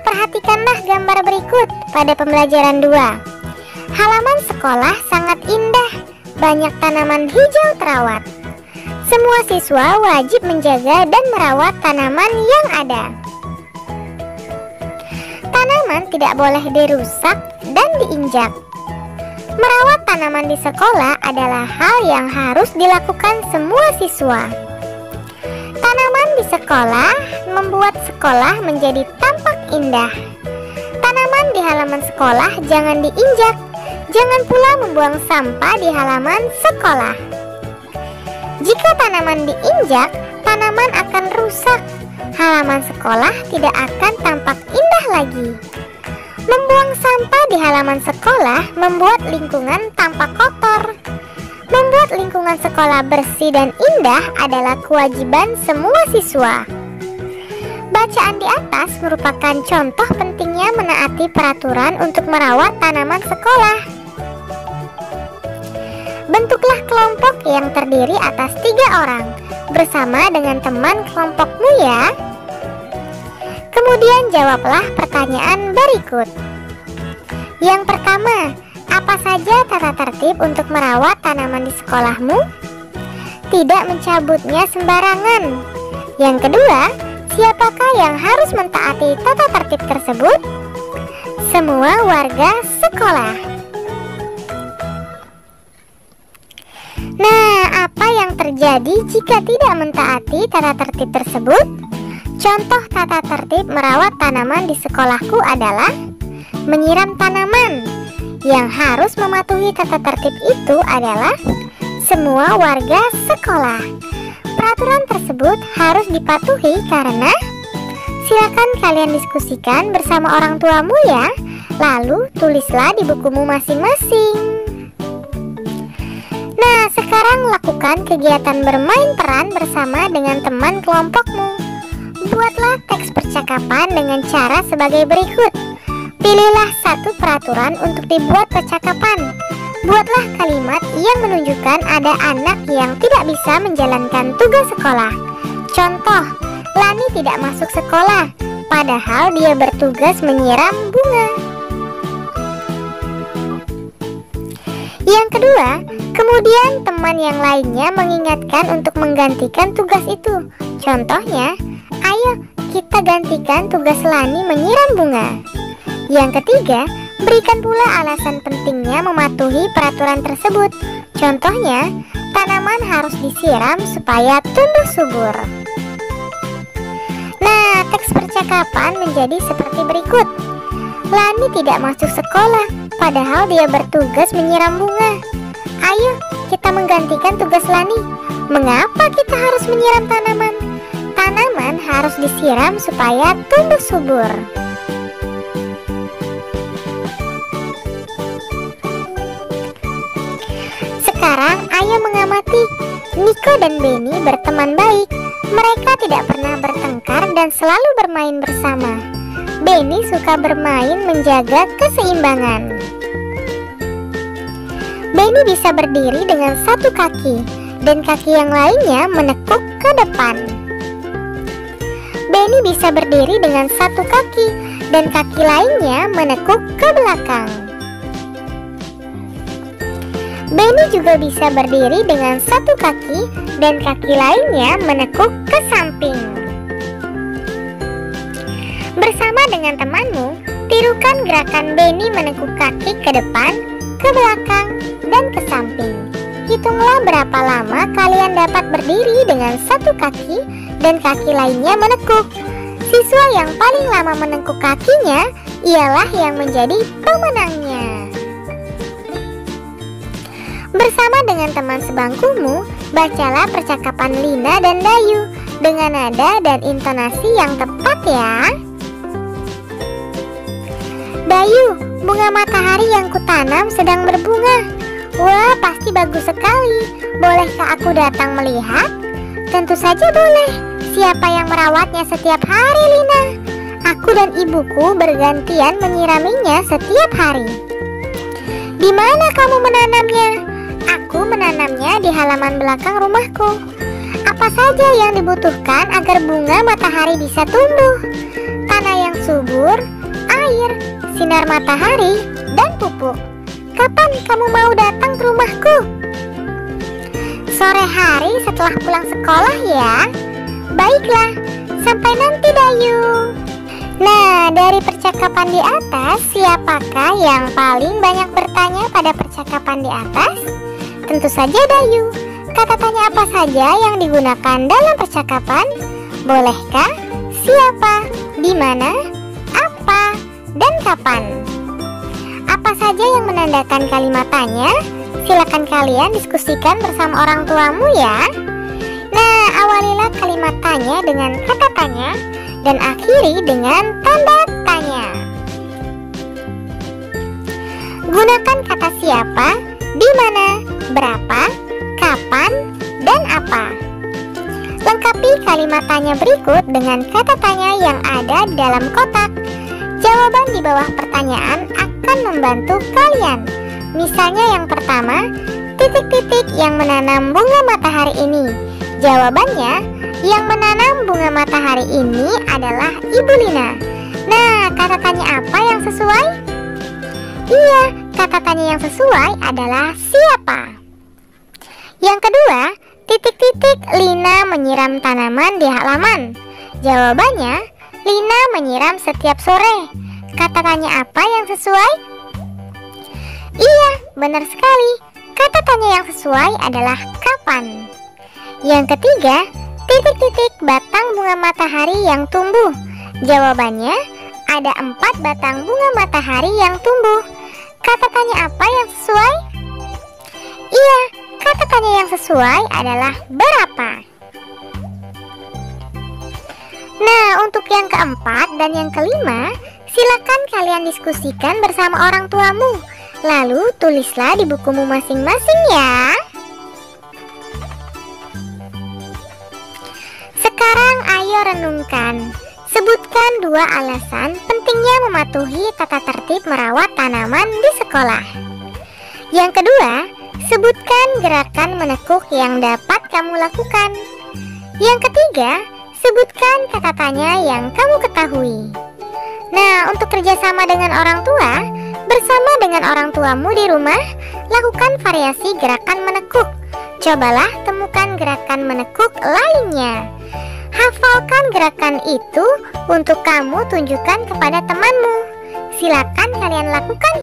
Perhatikanlah gambar berikut pada pembelajaran 2. Halaman sekolah sangat indah, banyak tanaman hijau terawat. Semua siswa wajib menjaga dan merawat tanaman yang ada. Tanaman tidak boleh dirusak dan diinjak. Merawat tanaman di sekolah adalah hal yang harus dilakukan semua siswa. Tanaman di sekolah membuat sekolah menjadi tampak indah. Tanaman di halaman sekolah jangan diinjak. Jangan pula membuang sampah di halaman sekolah. Jika tanaman diinjak, tanaman akan rusak. Halaman sekolah tidak akan tampak indah lagi. Membuang sampah di halaman sekolah membuat lingkungan tampak kotor. Membuat lingkungan sekolah bersih dan indah adalah kewajiban semua siswa. Bacaan di atas merupakan contoh pentingnya menaati peraturan untuk merawat tanaman sekolah. Bentuklah kelompok yang terdiri atas 3 orang bersama dengan teman kelompokmu ya. Kemudian jawablah pertanyaan berikut. Yang pertama, apa saja tata tertib untuk merawat tanaman di sekolahmu? Tidak mencabutnya sembarangan. Yang kedua, siapakah yang harus mentaati tata tertib tersebut? Semua warga sekolah. Nah, apa yang terjadi jika tidak mentaati tata tertib tersebut? Contoh tata tertib merawat tanaman di sekolahku adalah menyiram tanaman. Yang harus mematuhi tata tertib itu adalah semua warga sekolah. Peraturan tersebut harus dipatuhi karena silakan kalian diskusikan bersama orang tuamu ya. Lalu tulislah di bukumu masing-masing. Nah, sekarang lakukan kegiatan bermain peran bersama dengan teman kelompokmu. Buatlah teks percakapan dengan cara sebagai berikut. Pilihlah satu peraturan untuk dibuat percakapan. Buatlah kalimat yang menunjukkan ada anak yang tidak bisa menjalankan tugas sekolah. Contoh, Lani tidak masuk sekolah, padahal dia bertugas menyiram bunga. Yang kedua, kemudian teman yang lainnya mengingatkan untuk menggantikan tugas itu. Contohnya, ayo kita gantikan tugas Lani menyiram bunga. Yang ketiga, berikan pula alasan pentingnya mematuhi peraturan tersebut. Contohnya, tanaman harus disiram supaya tumbuh subur. Nah, teks percakapan menjadi seperti berikut. Lani tidak masuk sekolah, padahal dia bertugas menyiram bunga. Ayo, kita menggantikan tugas Lani. Mengapa kita harus menyiram tanaman? Tanaman harus disiram supaya tumbuh subur. Sekarang ayo mengamati. Niko dan Benny berteman baik. Mereka tidak pernah bertengkar dan selalu bermain bersama. Benny suka bermain menjaga keseimbangan. Benny bisa berdiri dengan satu kaki dan kaki yang lainnya menekuk ke depan. Benny bisa berdiri dengan satu kaki dan kaki lainnya menekuk ke belakang. Benny juga bisa berdiri dengan satu kaki dan kaki lainnya menekuk ke samping. Bersama dengan temanmu, tirukan gerakan Benny menekuk kaki ke depan, ke belakang, dan ke samping. Hitunglah berapa lama kalian dapat berdiri dengan satu kaki dan kaki lainnya menekuk. Siswa yang paling lama menekuk kakinya ialah yang menjadi pemenangnya. Bersama dengan teman sebangkumu, bacalah percakapan Lina dan Dayu dengan nada dan intonasi yang tepat ya. Dayu, bunga matahari yang kutanam sedang berbunga. Wah, pasti bagus sekali. Bolehkah aku datang melihat? Tentu saja boleh. Siapa yang merawatnya setiap hari, Lina? Aku dan ibuku bergantian menyiraminya setiap hari. Di mana kamu menanamnya? Aku menanamnya di halaman belakang rumahku. Apa saja yang dibutuhkan agar bunga matahari bisa tumbuh? Tanah yang subur, air, sinar matahari, dan pupuk. Kapan kamu mau datang ke rumahku? Sore hari setelah pulang sekolah ya. Baiklah, sampai nanti Dayu. Nah, dari percakapan di atas, siapakah yang paling banyak bertanya pada percakapan di atas? Tentu saja Dayu. Kata tanya apa saja yang digunakan dalam percakapan? Bolehkah? Siapa? Di mana? Apa? Dan kapan? Apa saja yang menandakan kalimat tanya? Silakan kalian diskusikan bersama orang tuamu ya. Nah, awalilah kalimat tanya dengan kata tanya dan akhiri dengan tanda tanya. Gunakan kata siapa, di mana, berapa, kapan, dan apa. Lengkapi kalimat tanya berikut dengan kata tanya yang ada di dalam kotak. Jawaban di bawah pertanyaan akan membantu kalian. Misalnya yang pertama, titik-titik yang menanam bunga matahari ini. Jawabannya, yang menanam bunga matahari ini adalah Ibu Lina. Nah, kata tanya apa yang sesuai? Iya, kata tanya yang sesuai adalah siapa. Yang kedua, titik-titik Lina menyiram tanaman di halaman. Jawabannya, Lina menyiram setiap sore. Kata tanya apa yang sesuai? Iya, benar sekali. Kata tanya yang sesuai adalah kapan. Yang ketiga, titik-titik batang bunga matahari yang tumbuh. Jawabannya, ada 4 batang bunga matahari yang tumbuh. Kata tanya apa yang sesuai? Iya, kata tanya yang sesuai adalah berapa. Nah, untuk yang keempat dan yang kelima, silakan kalian diskusikan bersama orang tuamu. Lalu tulislah di bukumu masing-masing ya. Sekarang ayo renungkan. Sebutkan 2 alasan pentingnya mematuhi tata tertib merawat tanaman di sekolah. Yang kedua, sebutkan gerakan menekuk yang dapat kamu lakukan. Yang ketiga, sebutkan kata tanya yang kamu ketahui. Nah, untuk kerjasama dengan orang tua, bersama dengan orang tuamu di rumah, lakukan variasi gerakan menekuk. Cobalah temukan gerakan menekuk lainnya. Hafalkan gerakan itu untuk kamu tunjukkan kepada temanmu. Silakan kalian lakukan.